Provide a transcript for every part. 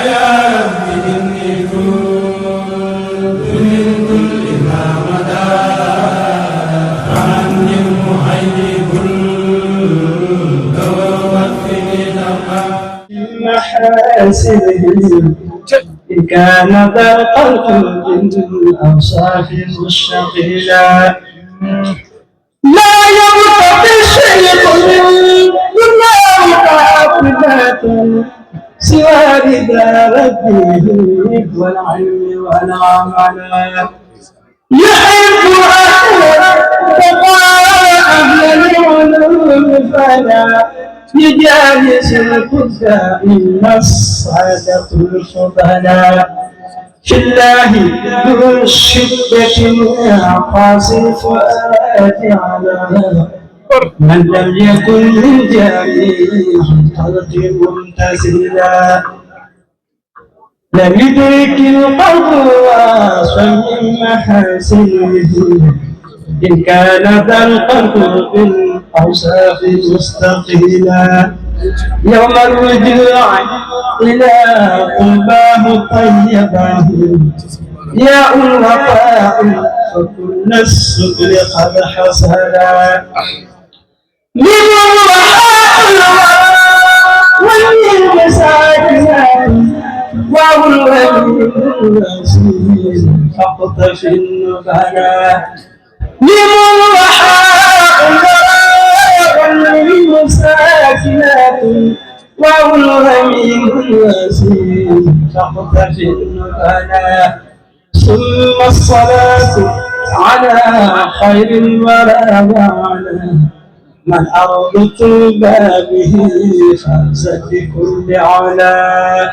يا رب إني كنت من كل ما مدى عني المهيب لو وفني ذنبا محاسنه إن كان ذا القلب بالأوصاف مشتغلا لا يرتقي الشيخ من دنياه كافلة سوى رضا ربه والعلم والعمل يحب أهل العلوم فلا يجالس الكفاء إلا الصادق الفضلاء في الله ذو الشدة قاسي الفؤاد على من لم يكن من جميع الخلق ممتثلا لم يدرك القلب واصل من محاسنه إن كان ذا القلب بالأوصاف مستقيلا يوم الرجوع إلى قلباه طيباه يا الوفاء فكل السكر قد حصلا لمن والمساكنات وهو الوسيل فاقتفي النبلاء لمن والمساكنات وهو الغميم الوسيل فاقتفي النبلاء ثم الصلاة على خير الورى وعلى من أرض طوبى به فاز بكل علا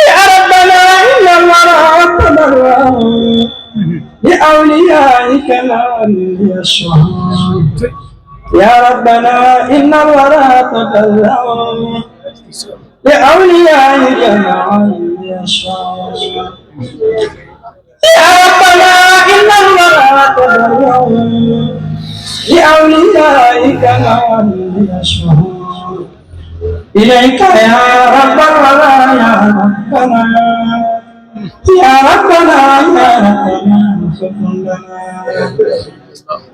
يا ربنا إن الورى تضرعوا لأوليائك لم يشعروا يا ربنا إن الورى تضرعوا لأوليائك لم يشعروا يا ربنا إن الورى تضرعوا لأوليائك لم يشعروا إليك يا رب الورى يا ربنا يا ربنا يا ربنا فكن لنا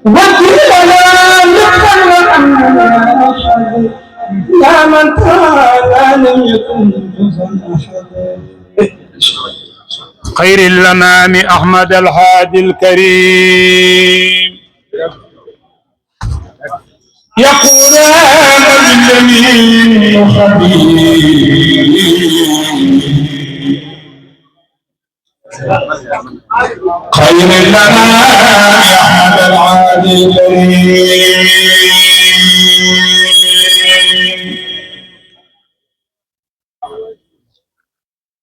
وكل لنا لطفا وأمنا يا من تعالى لم يكن كفوا أحد خير الأنام أحمد الهادي الكريم يقول هذا بالجميل خبير خير الأنام أحمد الهادي الكريم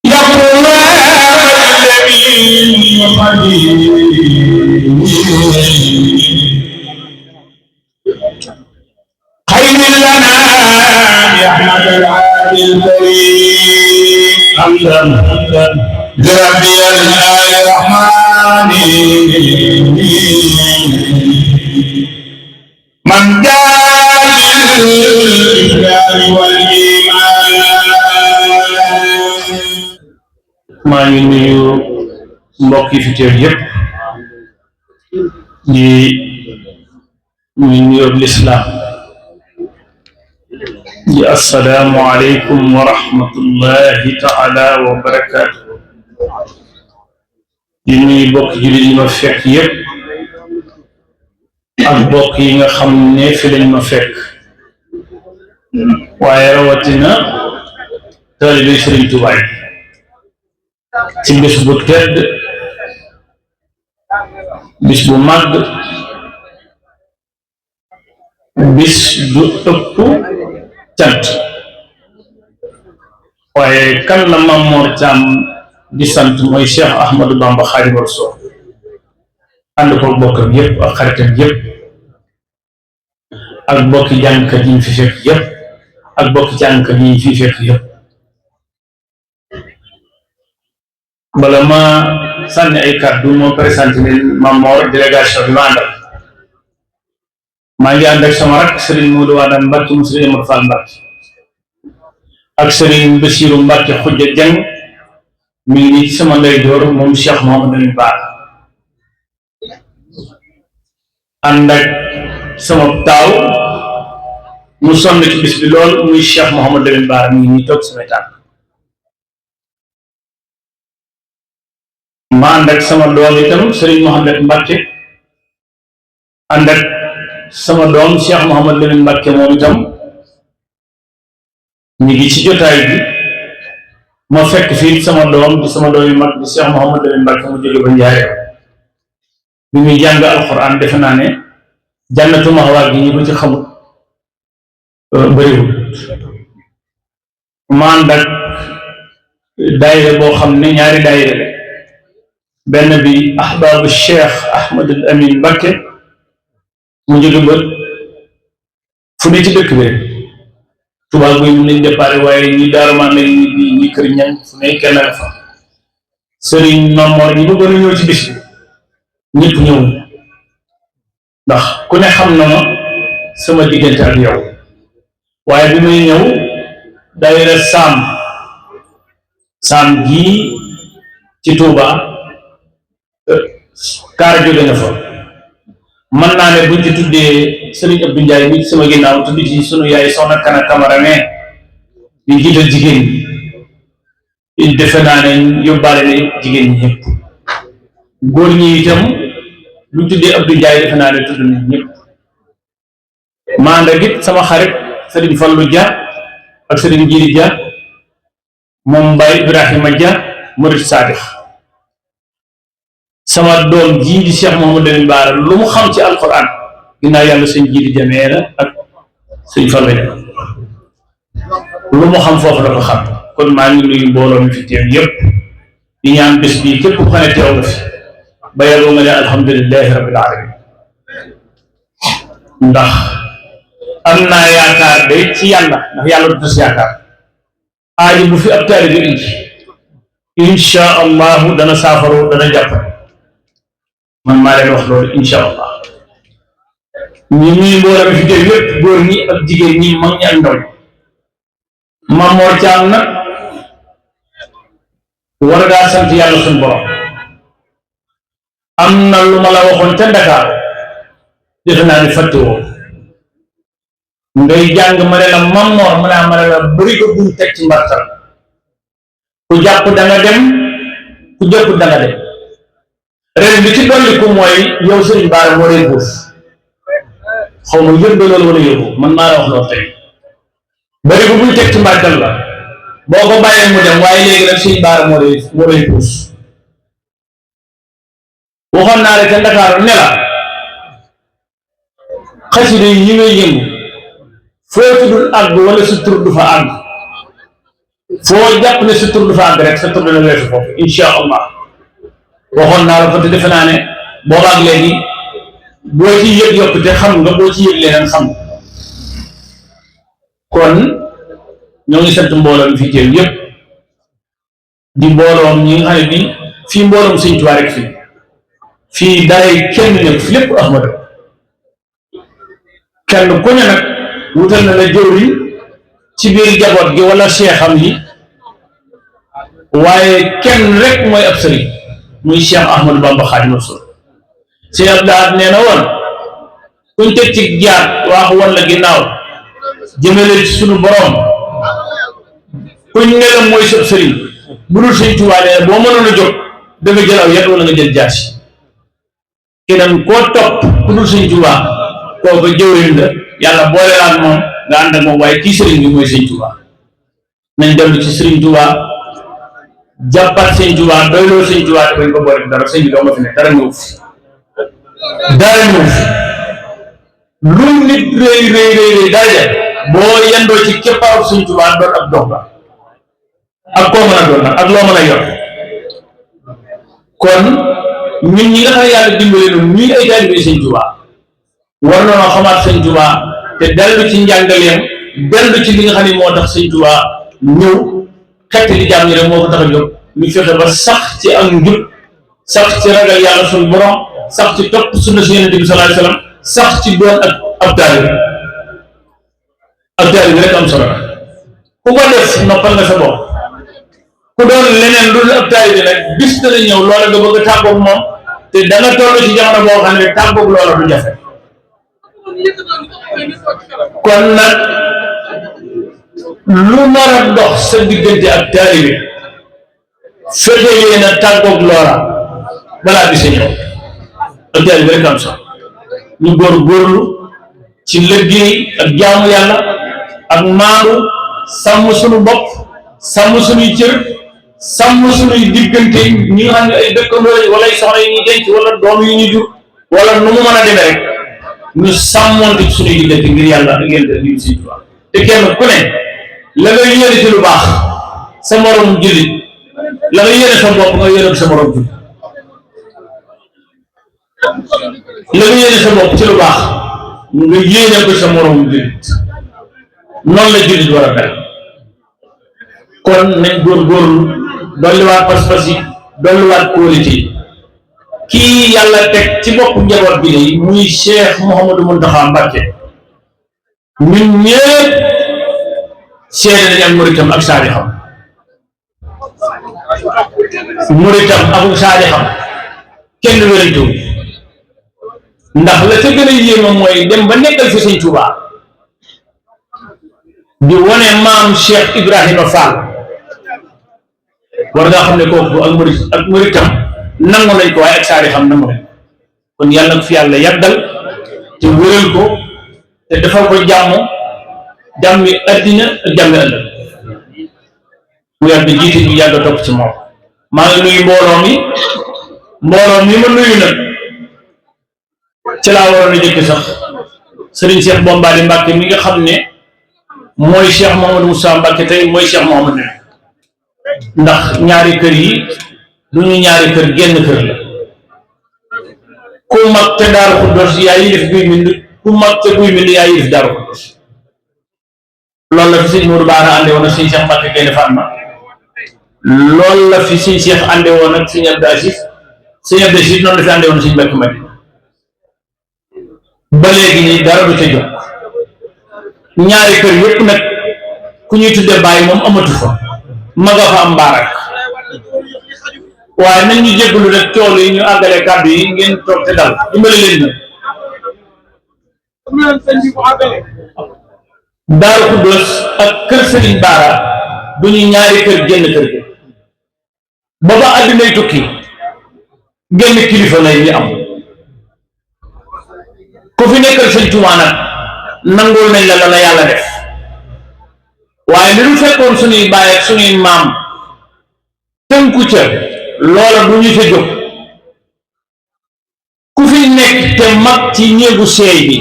يقول خير الأنام أحمد العالي الكريم حمدا لربي الآل الرحمن من جاء بالإسلام والإيمان maa ngi nuyu mbokk yi fi teew yëpp di nuyu lislaam di assalaamu aleykum wa rahmatullahi taala wa barakaatu di nuyu mbokk jullit yi ma fekk yëpp ak mbokk yi nga xam ne fi lañ ma fekk waaye rawatina taalibe Sëriñ Tuubaa ci bis bu tedd bis bu màgg bis du ëpp cant waaye kan la Maam Mor Thiam di sant mooy Cheikh Ahmadou Bamba Khadimu Rasuul ànd ko bokkam yëpp ak xaritam yëpp ak bokki jàngkat yi ñu fi fekk yëpp ak bokki jàngkat yi ñu fi fekk yëpp bala ma sànni ay kàddu moo présenté leen Maam Mor délégation bi ma àndal maa ngi ànd ak sama rak Serigne Modou Wadane Mbacke mu Serigne Amar Fall Mbacke ak Serigne Bassirou Mbacke Khoudia Dieng mi ngi ci sama ndeyjoor moom Cheikh Mouhamadou Lamine Bara ànd ak sama taaw mu sonn ci bis bi lool muy Cheikh Mouhamadou Lamine Bara mi ngi nii toog sama tànk ma ànd ak sama doom itam Serigne Mouhamed Mbacke ànd ak sama doom Cheikh Mouhamadou Lamine Mbacke moom itam ñu ngi ci jotaay bi ma fekk fii sama doom yu mag di Cheikh Mouhamadou Lamine Mbacke mu jóge ba Njaaréem bi muy jàng alxuraan defe naa ne jànnatu maxawaa gi ñu ko ci xamul bëriwul ma ànd ak daayira boo xam ne ñaari daayira la benn bi ahbaabu Cheikh Ahmadul Amin Mbacke mu jóge ba fu ne ci dëkk bi tubaab bi lañ déparé waaye ñi daarumaan nañ ñi kër ñaŋ fu ne kenn nga fa Serigne Mamor ñi bëggoon a ñëw ci bis bi ñëpp ñëw ndax ku ne xam na ma sama diggante ak yow waaye bi may ñëw daayira saam gii ci Touba kaar jóge na fa mën naa ne buñ ci tuddee Serigne Abdou Ndiaye bi sama ginnaaw tudd ci sunu yaay soxna Kana Camara ne di jiital jigéen ñi defe naa ne yóbbaale na jigéen ñi ñëpp góor ñi itam buñ tuddee Abdou Ndiaye defe naa ne tudd nañ ñëpp maanda git sama xarit Serigne Fallou Dia ak Serigne Djili Dia moom Baye Ibrahima Dia Murid Sadikh sama doom ji di Cheikh Mouhamadou Lamine Bara lu mu xam ci alquran ginnaaw yàlla sëñ Djili Dia meera ak sëñ Fallou Dia lu mu xam foofu la ko xam kon maa ngi nuyu mbooloo mi fi teew yëpp di ñaan bés bii képp ku xam ne teew nga fi ba yàlla nga ne alhamdulilahi rabbil alamin ndax am naa yaakaar de ci yàlla ndax yàlla du tas yaakaar aaji bu fi ab taalibe indi insha allahu dana saafaro dana jàpp man maa leen wax loolu insha allah ñi ñuy mbooloo mi fi teew yëpp góor ñi ak jigéen ñi mag ñi ak ndaw Mamor Thiam nag war ngaa sant yàlla suñu borom am na lu ma la waxoon ca Dakar defe naa ni fàtte woo ngay jàng ma ne la Mamor ma ne la bëri ko buñ teg ci mbartal ku jàpp da nga dem ku jàpp da nga dem ren bi ci dolliku mooy yow Serigne Bara moo lay buuf xaw ma yëg loolu wala yëgu man maa la wax loolu tey bëri ko buñ teg ci mbartal la boo ko bàyyee mu dem waaye léegi nag Serigne Bara moo lay buuf waxoon naa la ca Ndakaaru ne la xasida yi ngay yëngu foo tuddul àgg wala sa tur du fa àgg foo jàpp ne sa tur du fa àgg rek sa tur dana weesu foofu insha allah waxoon naa la fa te defe naa ne boobaag léegi boo ci yëg yokkute xam nga boo ci yëg leneen xam kon ñoo ngi sant mbooloom fi teew yëpp di mbooloom ñi nga xam ne bi fii mbooloom Sëñ Tuubaa rek fii daray kenn nekk fi lépp Ahmadu kenn ku ne nag wutal na la jëwriñ ci biir jaboot gi wala seexam yi waaye kenn rek mooy ab sëriñ muy Cheikh Ahmadou Bamba Xaadimu Rasuul Cheikh Abdou nee na woon kuñ teg ci jaar waaxu wan la ginnaaw jëmale ci sunu borom kuñ ne la mooy sab sëriñ bu dul Sëñ Tuubaa nee na boo mënoon a jóg dafa jël aw yet wala nga jël jaasi keneen koo topp ku dul Sëñ Tuubaa kooku jëwriñ la yàlla boole la ak moom nga ànd ak moom waaye kii sëriñ bi mooy Sëñ Tuubaa nañ dellu ci Sëriñ Tuubaa jàppaat Sëñ Tuubaa doyloo Sëñ Tuubaa te bañ ko boole dara sëñ bi doo nga fi ne dara ñëw fi lu nit rëy daraja boo yendoo ci keppaaru Sëñ Tuubaa doon ab dox la ak koo mën a doon nag ak loo mën a yor kon ñun ñi nga xam ne yàlla dimbale noonu ñuy ay taalibe Sëñ Tuubaa war nañoo xamaat Sëñ Tuubaa te dellu ci njàngaleem dellu ci li nga xam ne moo tax Sëñ Tuubaa ñëw xett li jaam ñi rek moo ko tax a jóg ñu fexe ba sax ci ak njub sax ci ragal yàlla suñu borom sax ci topp sunna si Yonent bi sallallahu alayhi wasallam sax ci doon ak ab taalibe rek am solo ku ko def noppal nga sa bopp ku doon leneen lu ab taalibe nag bis dana ñëw loola nga bëgg a tàggoog moom te da nga toll ci jamono boo xam ne tàggoog loola du jafe kon nag lu nar a dox sa diggante ak taalibe fexe leen a tàggoog loola balaa bisa ñëw ak taalibe rek am sax ñu góorgóorlu ci liggéey ak jaamu yàlla ak maandu sàmm suñu bopp sàmm suñuy cër sàmm suñuy diggante ñi nga xam ne ay dëkkandoo wala ay soxna yi ñuy denc wala doom yi ñu jur wala nu mu mën a demee rek ñu sàmmoonte ci suñuy diggante ngir yàlla ak yéen di si te kenn ku ne la nga yéene ci lu baax sa morom jullit la nga yéene sa bopp nga yéene sa morom jullit la nga yéene sa bopp ci lu baax nga yéene ko sa morom jullit noonu la jullit war a mel kon nañ góorgóorlu dolliwaat pas-pas yi dolliwaat qualité yi kii yàlla teg ci bopp njaboot bi de muy Cheikh Mouhamadou Mountakha Mbacké ñun ñëpp seede nañ ak muritam ak saadixam muritam ak saadixam kenn wérantu ndax la ca gën a yéema mooy dem ba nekkal fi Sëñ Tuubaa di wane maam Cheikh Ibrahima Fall war ngaa xam ne kooku ak muritam nangu nañ ko waaye ak saari xam nangu nañ kon yàlla na fi yàlla yàggal te wéral ko te defal ko jàmmi addina ak jàmmi ëllëg mu yàgg jiite ñu yàgg topp ci moom maa ngi nuyu mbooloo mi ma nuyu nag ci laa waroon a jëkk sax Serigne Cheikh Bombali Mbacké mi nga xam ne mooy Cheikh Mouhamadou Moussa Mbacké tey mooy Cheikh Mouhamadou ndax ñaari kër yi du ñu ñaari kër genn kër la ku mag te Daaru Xuddoos yaa yilif Guy Mbind ku mag te Guy Mbind yaa yilif Daaru Xuddoos loolu la fi sëñ Modou Baara ànde woon ak sëñ Cheikh Mbacké Gaïndé Fatma loolu la fi sëñ Cheikh ànde woon ak sëñ Abdou Aziz noonu la fi ànde woon ak sëñ Mbacké Madina ba léegi nii dara du ca jóg ñaari kër yëpp nag ku ñuy tudde bàyyi moom amatu fa maga fa am mbaarak waaye nañ ñu jéggalu rek tool yi ñu àggale kàddu yi ngeen toog te dal dimbali leen na Daaru Xuddoos ak kër Serigne Bara du ñu ñaari kër génn kër gi ba ba àddinay tukki génn kilifa lay ñu am ku fi nekkal Sëñ Tuubaa nag nangul nañ la la yàlla def waaye li ñu fekkoon suñuy baay ak suñuy maam tënku ca loola du ñu ca jóg ku fi nekk te mag ci néegu seey bi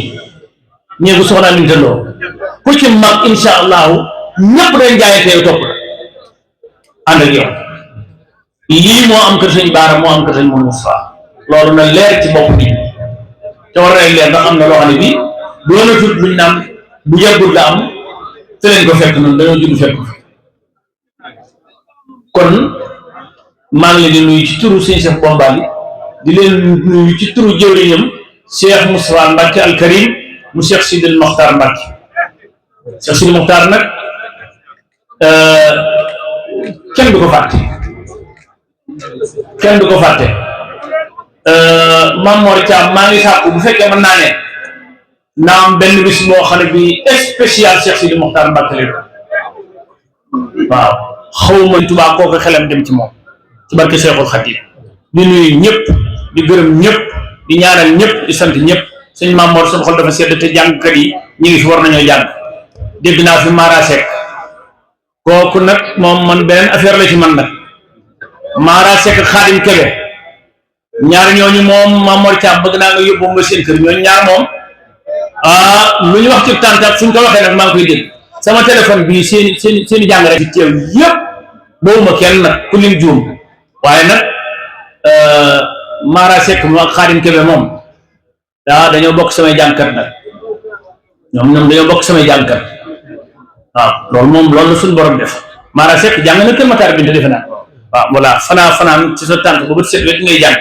néegu soxna Aminta Lo ku ci mag insha allahu ñëpp dañ jaayante yow topp ànd ak yow lii moo am kër Sëñ Baara moo am kër Sëñ Moustapha loolu na leer ci bopp nit ñi te war na leer ndax am na loo xam ne bii doona tut luñ naan bu yàggul la am te leen ko fekk noonu dañoo judd fekk kon maa ngi leen di nuyu ci turu sëñ Cheikh Bombali di leen nuyu ci turu jëwriñam Cheikh Moustapha Mbacké al Karim mu Cheikh Sidil Mokhtar Mbacké Cheikh Sidil Mokhtar nag kenn du ko fàtte Mame Mor Thiam maa ngi sàkku bu fekkee mën naa ne naa am benn bis moo xam ne bi spécial Cheikh Sidil Mokhtar Mbacké leen waaw xawma Tuubaa kooku xelam dem ci moom ci barke Cheikhul Khadim di nuyu ñëpp di gërëm ñëpp di ñaanal ñëpp di sant ñëpp sëñ Mame Mor suñu xol dafa sedd te jàngkat yi ñu ngi fi war nañoo jàng dégg naa fi Mara Seck kooku nag moom man beneen affaire la ci man nag Mara Seck Khadim Kébé ñaar ñooñu moom Mame Mor Thiam bëgg naa nga yóbbu nga seen kër ñooñu ñaar moom lu ñu wax ci tàntaat suñ ko waxee nag maa ngi koy dégg sama téléphone bi seeni jàng rek ci teew yëpp boowuma kenn nag ku lim juum waaye nag Mara Seck moom ak Khadim Kébé moom dañoo bokk samay jàngkat nag ñoom dañoo bokk samay jàngkat waaw loolu la suñu borom def Mara Seck jàng na Kër Matar Binta defe naa waaw voilà fanaan ci sa tànk ba bët set wet ngay jàng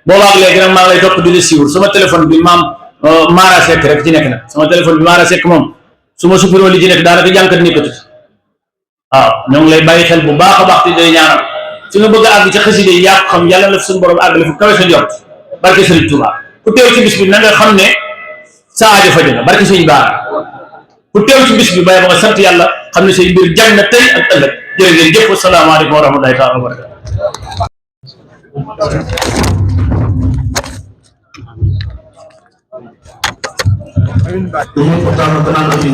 boobaag léegi nag maa ngi lay topp di la siiwul sama téléphone bi Mara Seck rek ci nekk nag sama téléphone bi Mara Seck moom su ma suppiroo li ci nekk daanaka jàngkat nekkatu waaw ñoo ngi lay bàyyi xel bu baax a baax te day ñaanal fi nga bëgg a àgg ci xasida yi yaa ko xam yàlla la suñu borom àggale fu kawe sa jot barke Sëriñ Tuubaa ku teew ci bis bi na nga xam ne sa aajo faju na barke Sëriñ Baara ku teew ci bis bi bàyyi ba nga sant yàlla xam ne say mbir jag na tey ak ëllëg jërë ngeen jëf asalaamaaleykum wa rahmatullahi taala wa barakatu Ini pertama tenang lagi.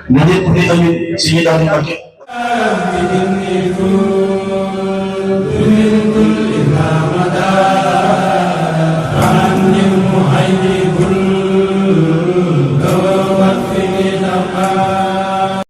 Nanti ini kami sini dari pakai.